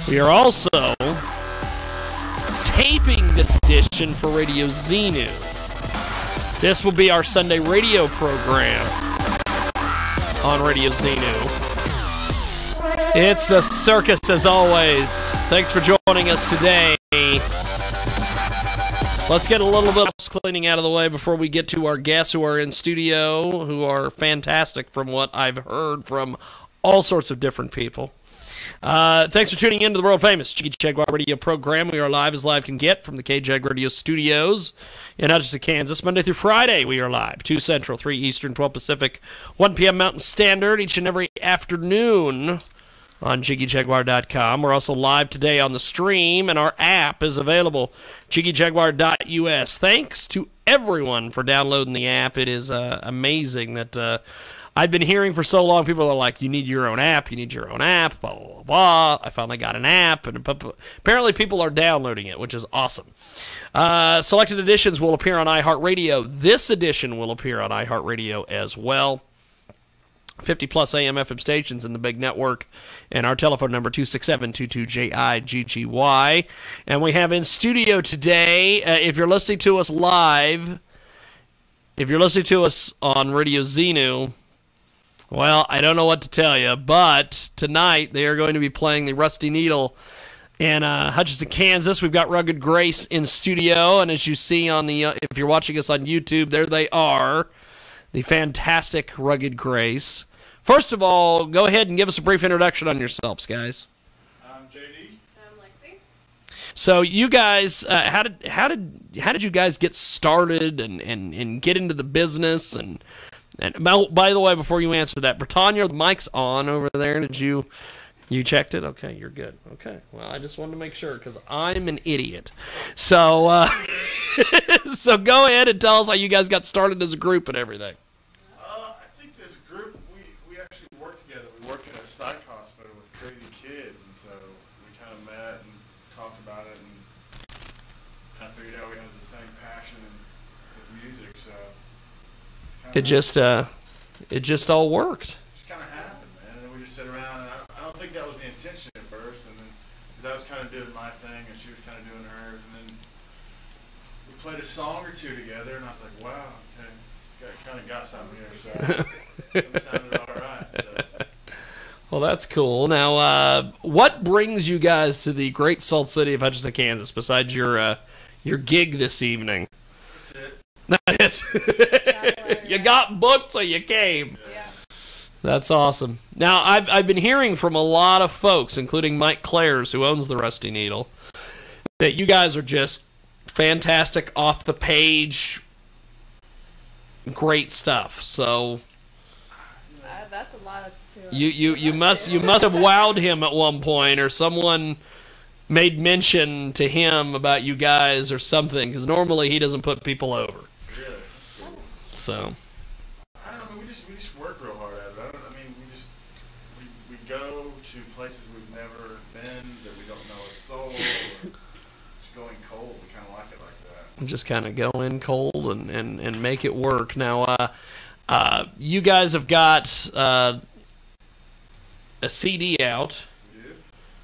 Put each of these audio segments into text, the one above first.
We are also taping this edition for Radio Xenu. This will be our Sunday radio program on Radio Xenu. It's a circus as always. Thanks for joining us today. Let's get a little bit of house cleaning out of the way before we get to our guests who are in studio, who are fantastic from what I've heard from all sorts of different people. Thanks for tuning in to the world-famous Jiggy Jaguar radio program. We are live as live can get from the K-Jag Radio Studios in Hutchinson, Kansas. Monday through Friday, we are live. 2 Central, 3 Eastern, 12 Pacific, 1 p.m. Mountain Standard each and every afternoon on JiggyJaguar.com. We're also live today on the stream, and our app is available, JiggyJaguar.us. Thanks to everyone for downloading the app. It is amazing that I've been hearing for so long, people are like, you need your own app, you need your own app, blah, blah, blah, blah. I finally got an app, and apparently people are downloading it, which is awesome. Selected editions will appear on iHeartRadio. This edition will appear on iHeartRadio as well. 50-plus AM FM stations in the big network, and our telephone number, 267-22-JIGGY. And we have in studio today, if you're listening to us live, if you're listening to us on Radio Xenu, well, I don't know what to tell you, but tonight they are going to be playing the Rusty Needle in Hutchinson, Kansas. We've got Rugged Grace in studio, and as you see on the, if you're watching us on YouTube, there they are, the fantastic Rugged Grace. First of all, go ahead and give us a brief introduction on yourselves, guys. I'm JD. I'm Lexi. So you guys, how did you guys get started and get into the business? And by the way, before you answer that, Britannia, the mic's on over there. Did you checked it? Okay, you're good. Okay, well, I just wanted to make sure because I'm an idiot. So so go ahead and tell us how you guys got started as a group and everything. I think as a group, we actually work together. We work in a psych hospital with crazy kids, and so we kind of met and talked about it and kind of figured out we had the same passion with music. So it just all worked. Just kind of happened, man. And then we just sit around, and I don't think that was the intention at first, and then because I was kind of doing my thing and she was kind of doing hers, and then we played a song or two together, and I was like, wow, okay, kind of got something here, so it sounded all right. So. Well, that's cool. Now, what brings you guys to the great Salt City of Hutchinson, Kansas, besides your gig this evening? That's it. You got booked, so you came. Yeah. That's awesome. Now, I've been hearing from a lot of folks, including Mike Clares, who owns the Rusty Needle, that you guys are just fantastic, off the page, great stuff. So That's a lot to you must have wowed him at one point, or someone made mention to him about you guys or something, because normally he doesn't put people over. Really? So I don't know. We just work real hard at it. We go to places we've never been that we don't know a soul. Or just going cold. We kind of like it like that. just kind of go in cold and make it work. Now, you guys have got a CD out.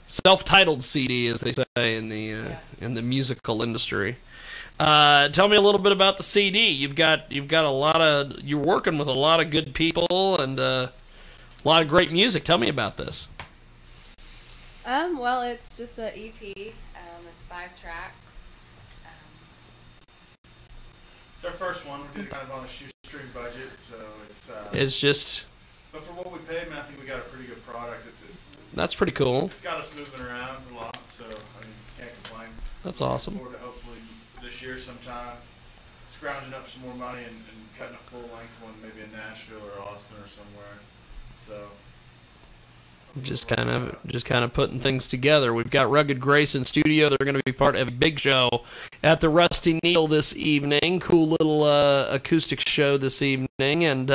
Self-titled CD, as they say in the musical industry. Tell me a little bit about the CD. You've got a lot of, you're working with a lot of good people and a lot of great music. Tell me about this. Well, it's just an EP. It's 5 tracks. It's our first one. We did it kind of on a shoestring budget, so It's just. But for what we paid, man, I think we got a pretty good product. That's pretty cool. It's got us moving around a lot, so I mean, can't complain. That's awesome. Look forward to hopefully this year sometime scrounging up some more money and cutting a full-length one, maybe in Nashville or Austin or somewhere. So just kind of putting things together. We've got Rugged Grace in studio. They're going to be part of a big show at the Rusty Needle this evening. Cool little acoustic show this evening, and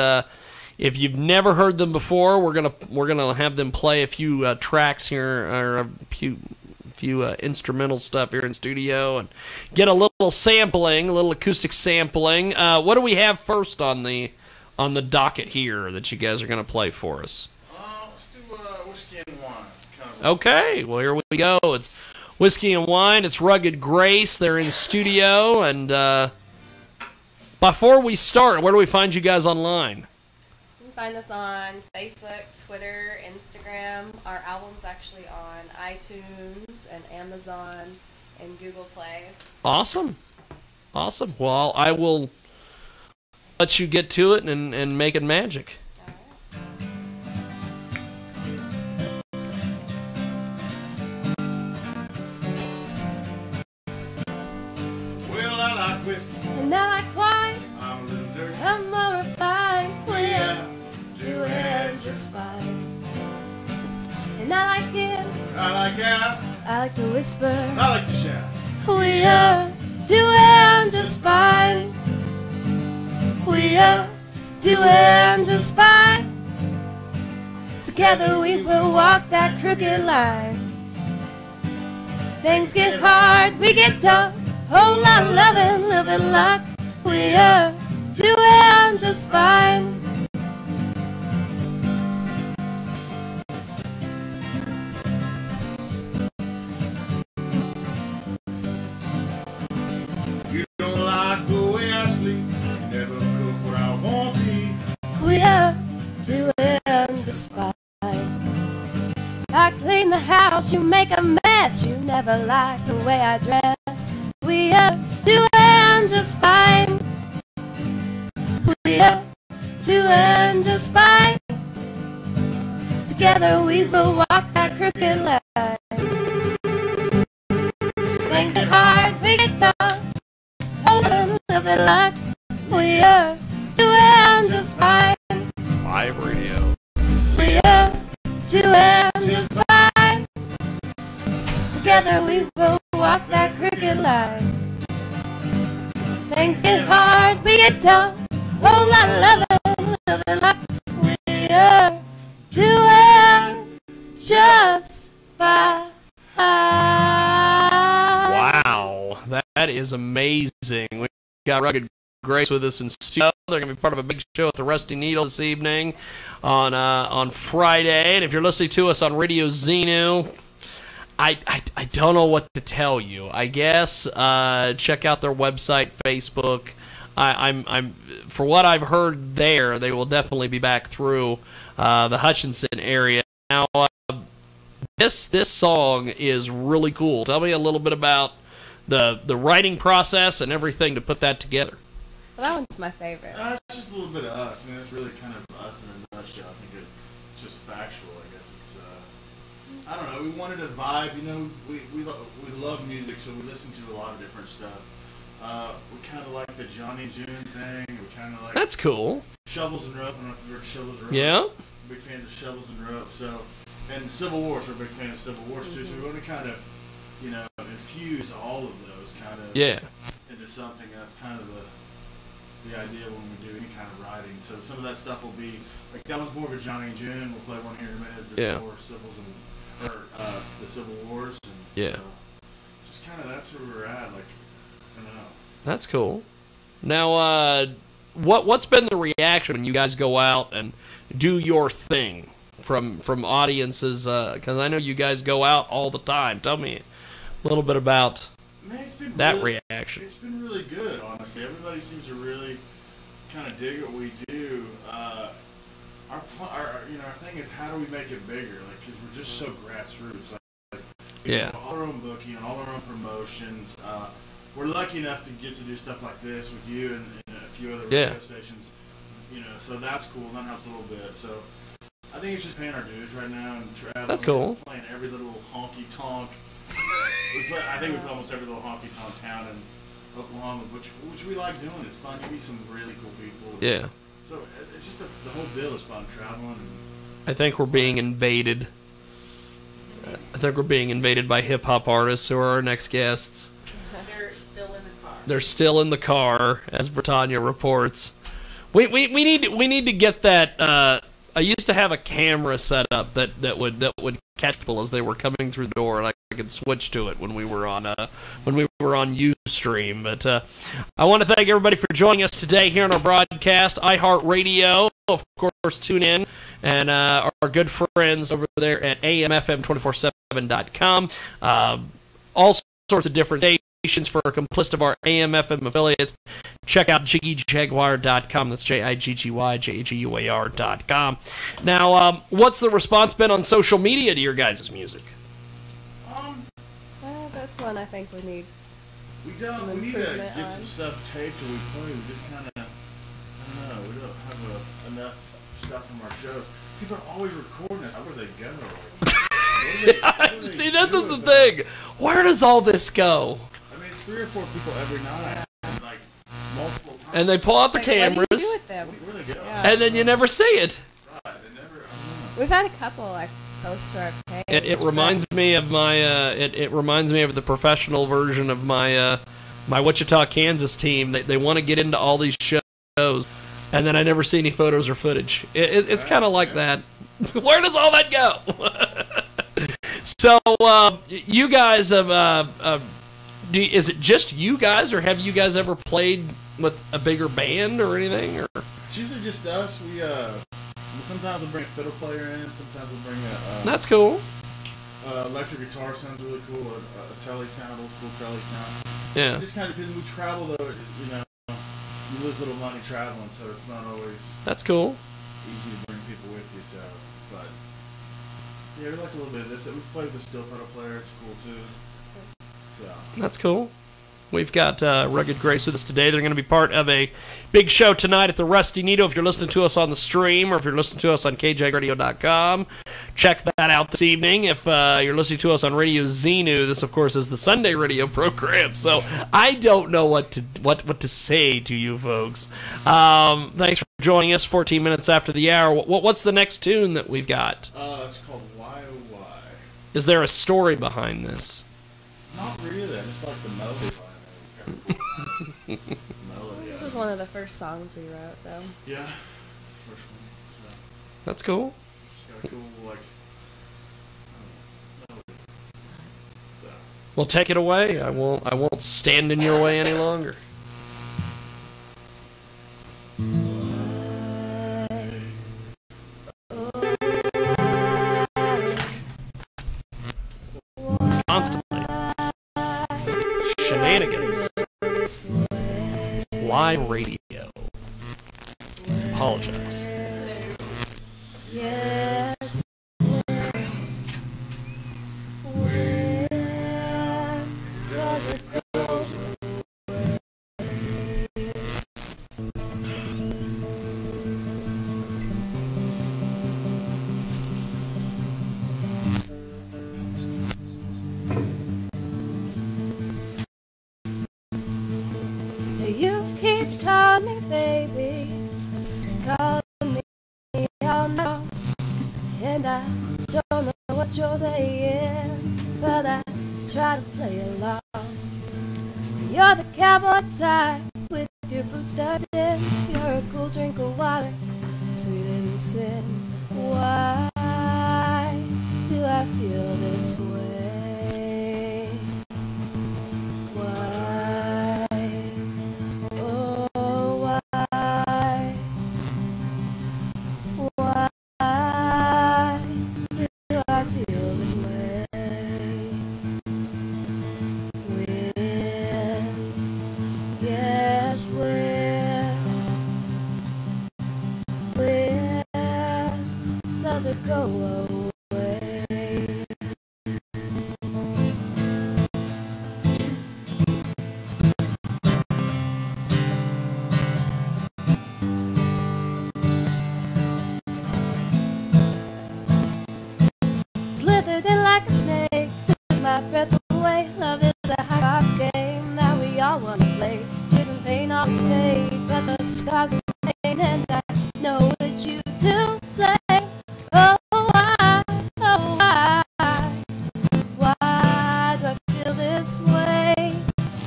if you've never heard them before, we're gonna have them play a few tracks here, or a few instrumental stuff here in studio, and get a little sampling, a little acoustic sampling. What do we have first on the docket here that you guys are gonna play for us? Let's do Whiskey and Wine. It's kind Okay, well, here we go. It's Whiskey and Wine. It's Rugged Grace. They're in studio. And before we start, where do we find you guys online? You can find us on Facebook, Twitter, Instagram. Our album's actually on iTunes and Amazon and Google Play. Awesome. Awesome. Well, I will let you get to it and make it magic. And I like wine, I'm a little dirty. I'm more refined. We are doing just fine. And I like it, I like out. I like to whisper. I like to shout. We are doing just fine. We are doing just fine. Together we will walk that crooked line. Things get hard, we get tough. Whole lot of loving, living luck. We are doing just fine. You don't like the way I sleep. You never cook what I want to eat. We are doing just fine. I clean the house, you make a mess. You never like the way I dress. We are doing just fine. We are doing just fine. Together we will walk that crooked line. Things get hard, we get tough. Hold on a little bit luck. We are doing just fine. Live radio. We are doing just fine. Together we will walk that crooked line. Things get hard, we get tough. Whole lot of loving like we are doing just fine. Wow, that is amazing. We got Rugged Grace with us in studio. They're going to be part of a big show at the Rusty Needle this evening on Friday. And if you're listening to us on Radio Xenu, I don't know what to tell you. I guess check out their website, Facebook. I'm for what I've heard there, they will definitely be back through the Hutchinson area. Now, this song is really cool. Tell me a little bit about the writing process and everything to put that together. Well, that one's my favorite. It's just a little bit of us. I mean, it's really kind of us in a nutshell. I think it's just factual. I guess it's. I don't know. We wanted a vibe. You know, we love music, so we listen to a lot of different stuff. We kind of like the Johnny June thing. We kind of like. That's cool. Shovels and Rope. I don't know if you've heard Shovels and Rope. Yeah. Big fans of Shovels and Rope. So, and Civil Wars. We're a big fan of Civil Wars too. So we want to kind of, you know, infuse all of those kind of into something that's kind of the idea when we do any kind of writing. So some of that stuff will be like that was more of a Johnny and June. We'll play one here in a minute. There's more Civils and the Civil Wars. And so just kind of that's where we're at. Like I don't know. That's cool. Now, what's been the reaction when you guys go out and do your thing from audiences? Because I know you guys go out all the time. Tell me a little bit about that reaction. It's been really good, honestly. Everybody seems to really kind of dig what we do. Our thing is how do we make it bigger? Like, because we're just so grassroots. Like all our own booking and all our own promotions. We're lucky enough to get to do stuff like this with you and a few other radio stations. You know, so that's cool. That helps a little bit. So I think it's just paying our dues right now and traveling. That's cool. Playing every little honky tonk. I think we play almost every little honky tonk town in Oklahoma, which we like doing. It's fun. You meet some really cool people. Yeah. So it's just the whole deal is fun traveling. I think we're being invaded. I think we're being invaded by hip hop artists who are our next guests. They're still in the car. They're still in the car, as Britannia reports. We need to get that. I used to have a camera set up that would catch people as they were coming through the door, and I could switch to it when we were on Ustream. But I want to thank everybody for joining us today here on our broadcast. iHeartRadio, of course, tune in, and our good friends over there at AMFM247.com. All sorts of different stations for a complete list of our AM/FM affiliates. Check out JiggyJaguar.com. That's JIGGYJAGUAR.com. Now, what's the response been on social media to your guys' music? That's one I think we need. We need to get some stuff taped or we play. We just kind of, I don't know, we don't have enough stuff from our shows. People are always recording us. Where do they go? See, this is the thing. Where does all this go? I mean, it's 3 or 4 people every night, and like multiple times. And they pull out the cameras. What do you do with them? Where do they go? Yeah. And then you never see it. Right, they never. I don't know. We've had a couple like post to our page. It reminds me of my. It reminds me of the professional version of my my Wichita, Kansas team. They want to get into all these shows, and then I never see any photos or footage. It's kind of like that. Where does all that go? So you guys have. Is it just you guys, or have you guys ever played with a bigger band or anything? Or It's usually just us. We sometimes we'll bring a fiddle player in. Sometimes we'll bring a. That's cool. Electric guitar sounds really cool. A telly sound, old school telly sound. Yeah. It just kind of depends. We travel though. You lose a little money traveling, so it's not always That's cool. easy to bring people with you. So, but yeah, we like a little bit of this. We play with a steel pedal player. It's cool too. So. That's cool. We've got Rugged Grace with us today. They're going to be part of a big show tonight at the Rusty Neato. If you're listening to us on the stream or if you're listening to us on KJRadio.com, check that out this evening. If you're listening to us on Radio Xenu, this, of course, is the Sunday radio program. So I don't know what to say to you folks. Thanks for joining us 14 minutes after the hour. What's the next tune that we've got? It's called Why Oh Why. Is there a story behind this? Not really. I just like the melody behind it. It's kind of cool. Melody. This is one of the first songs we wrote, though. Yeah. It's the first one. So, That's cool. it's got a cool, like, melody. So. Well, take it away. I won't stand in your way any longer. Constantly. Shenanigans. Live radio. Apologize. Yes. Where does it go? You keep calling me baby, calling me all now, and I don't know what you're saying, but I try to play along. You're the cowboy type with your boots tucked in. You're a cool drink of water, sweeter than sin. Why do I feel this way? Why? Oh, why? Why do I feel this way? When, yes, when does it go away? Slithered in like a snake, took my breath away. Love is a high-class game that we all want to play. Tears and pain always fade, but the scars remain, and I know it's you to blame. Oh, why, why do I feel this way?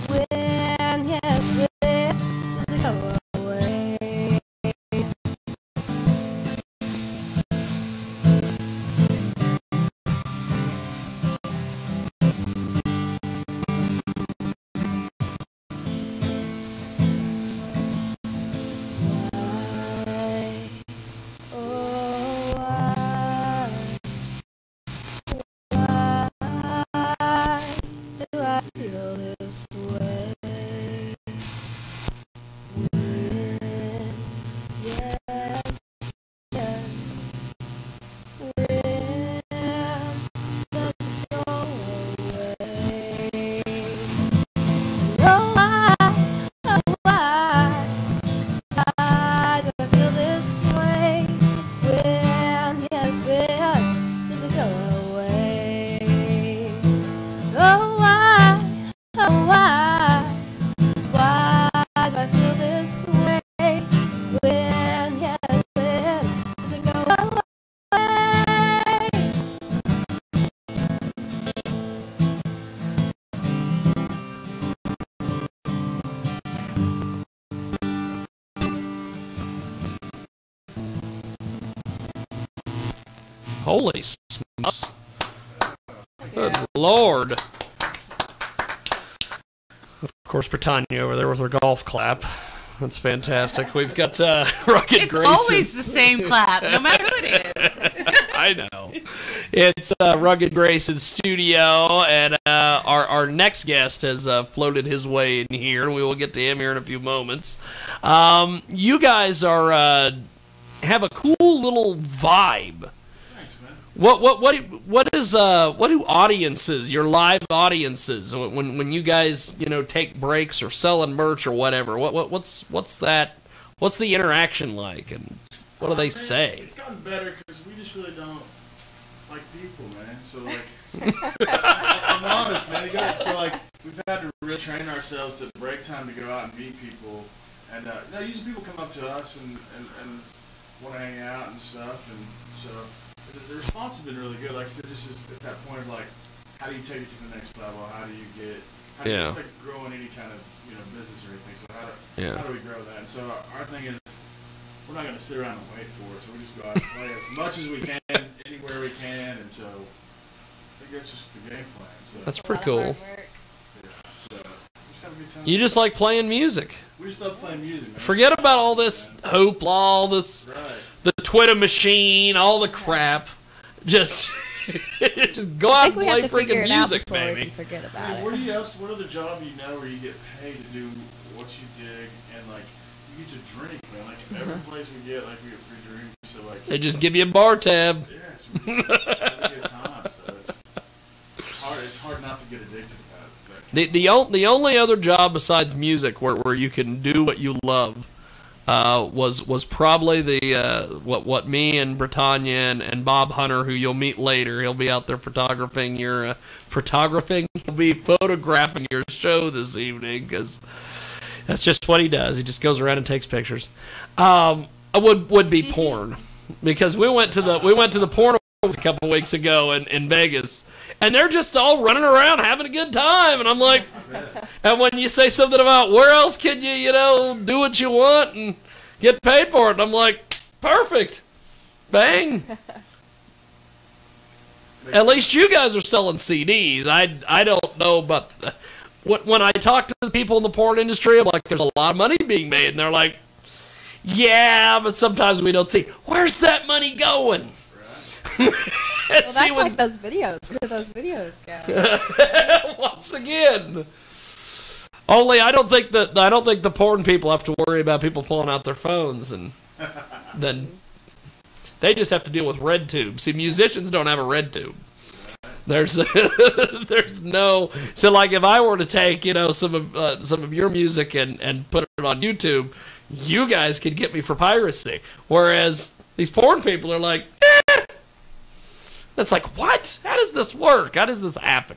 When, yes, when does it go away? Holy smokes. Good Lord. Of course, Britannia over there with her golf clap. That's fantastic. We've got Rugged Grayson. It's always the same clap, no matter who it is. I know. It's Rugged Grayson's studio, and our next guest has floated his way in here. We will get to him here in a few moments. You guys are have a cool little vibe. Thanks, man. What do audiences, your live audiences, when you guys take breaks or selling merch or whatever? What's the interaction like, and what do they say? It's gotten better because we just really don't like people, man. So like, I'm honest, man. So like, we've had to really train ourselves at break time to go out and meet people, and usually people come up to us and want to hang out and stuff, and so the response has been really good. Like I said, just is at that point of like, how do you take it to the next level? How do you it's like growing any kind of business or anything. So how do we grow that? And so our thing is, we're not going to sit around and wait for it. So we just go out and play as much as we can, anywhere we can, and so I think that's just the game plan. So That's pretty cool. yeah, so we just have a good time. You just like playing music. We just love playing music, man. Forget about all this hoopla, all this, Right. the Twitter machine, all the crap. Just go out and play freaking music, before we baby. can forget I about mean, it. what other job where you get paid to do what you dig, and like you get to drink, man. Like every place we get, like we get free drinks, so like They just give you a bar tab. yeah, it's really have a good time. So it's hard. It's hard not to get addicted to that. The only other job besides music where you can do what you love was probably the what me and Britannia and Bob Hunter, who you'll meet later. He'll be out there photographing your He'll be photographing your show this evening, because that's just what he does. He just goes around and takes pictures. Would be porn, because we went to the porn a couple weeks ago in Vegas, and they're just all running around having a good time, and I'm like, and when you say something about where else can you do what you want and get paid for it, and I'm like, perfect, bang. At least you guys are selling CDs. I don't know about when I talk to the people in the porn industry, I'm like, there's a lot of money being made, and they're like, yeah, but sometimes we don't see where's that money going. Well, that's like those videos. Where do those videos go? Once again, only I don't think the porn people have to worry about people pulling out their phones, and then they just have to deal with red tube. See, musicians don't have a red tube. There's no, so like if I were to take some of your music and put it on YouTube, you guys could get me for piracy, whereas these porn people are like, It's like, what? How does this work? How does this happen?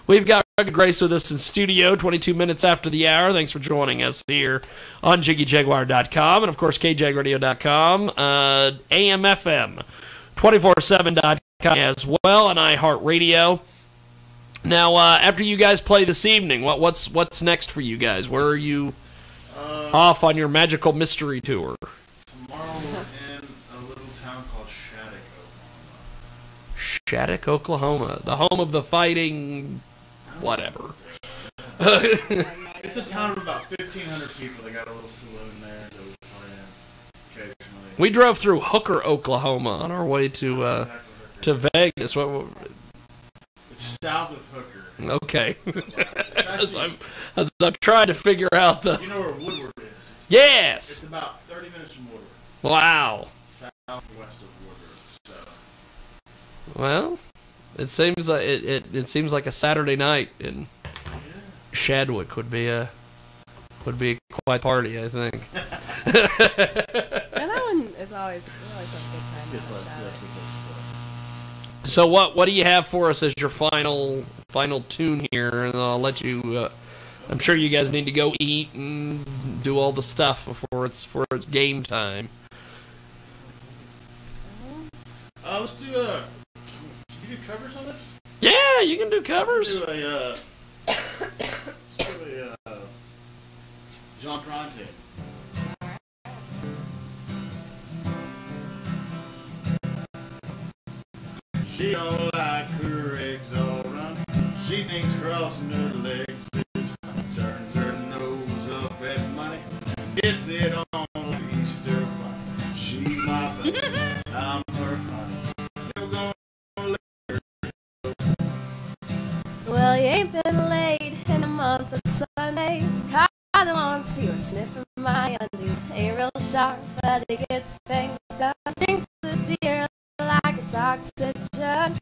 We've got Rugged Grace with us in studio, 22 minutes after the hour. Thanks for joining us here on JiggyJaguar.com and, of course, KJagRadio.com, AMFM, 247.com as well, and iHeartRadio. Now, after you guys play this evening, what's next for you guys? Where are you off on your magical mystery tour? Tomorrow we're in a little town called Shattuck, Oklahoma, the home of the fighting whatever. It's a town of about 1,500 people. They got a little saloon there that we play in occasionally. We drove through Hooker, Oklahoma on our way to Vegas. It's south of Hooker. Okay. Actually, I'm trying to figure out the... You know where Woodward is? Yes! It's about 30 minutes from Woodward. Wow. Southwest of Woodward. So. Well, it seems like it seems like a Saturday night in Shadwick would be quite a party, I think. Yeah, that one is always we always have a good time. Good place. That's a good place. So what do you have for us as your final tune here? And I'll let you. I'm sure you guys need to go eat and do all the stuff before it's game time. Let's do Can you do covers on this? Yeah, you can do covers. Let's do a Jean Pronte. crossing her legs. Turns her nose up at money. Gets it on Easter bunny. She's my baby. I'm her honey. Never gonna let her go. Well, you ain't been laid in a month of Sundays. I don't want to see you sniffing my undies. Ain't real sharp, but he gets things done. Drinks this beer like it's oxygen.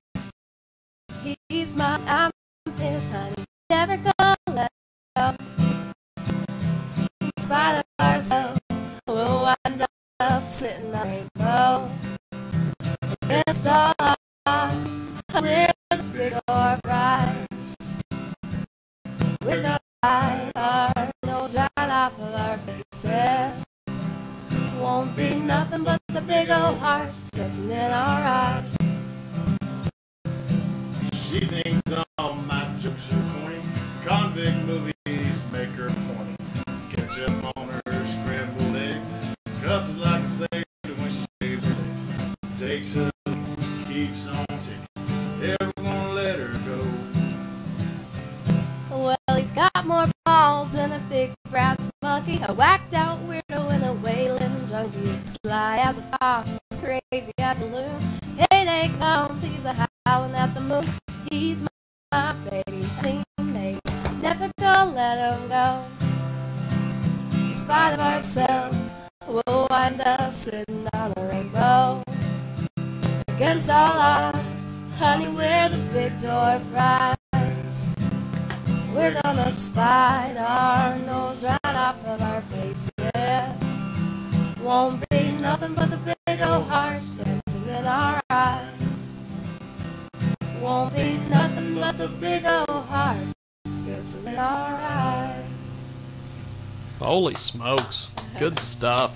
He's mine, I'm his honey. Never gonna let go. In spite of ourselves, we'll wind up sitting on a rainbow. Against all odds, we're the big or prize. We're gonna hide our nose right off of our faces. Won't be nothing but the big old hearts dancing in our eyes. She thinks all my jokes are corny. Convict movies make her horny. Ketchup on her scrambled eggs. Cusses like a sailor when she shaves her legs. Takes a leak, keeps on ticking. Never gonna let her go. Well, he's got more balls than a big brass monkey. A whacked out weirdo and a wailing junkie. Sly as a fox, crazy as a loon. Hey, they come, he's a howling at the moon. He's my baby, honey, baby. Never gonna let him go. In spite of ourselves, we'll wind up sitting on a rainbow. Against all odds, honey, we're the big toy prize. We're gonna spite our nose right off of our faces. Won't be nothing but the big old hearts dancing in our eyes. Won't be nothing but the big old hearts dancing in our eyes. Holy smokes. Good stuff.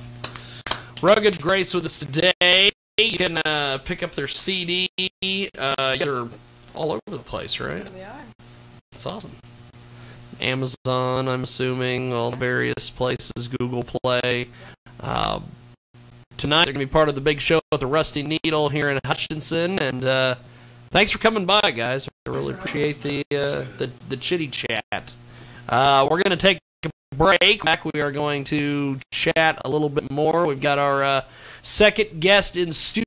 Rugged Grace with us today. You can pick up their CD. They're all over the place, right? We are. That's awesome. Amazon, I'm assuming, all the various places, Google Play. Tonight, they're going to be part of the big show at the Rusty Needle here in Hutchinson, and thanks for coming by, guys. I really appreciate the chitty chat. We're going to take a break. Back, we are going to chat a little bit more. We've got our second guest in studio.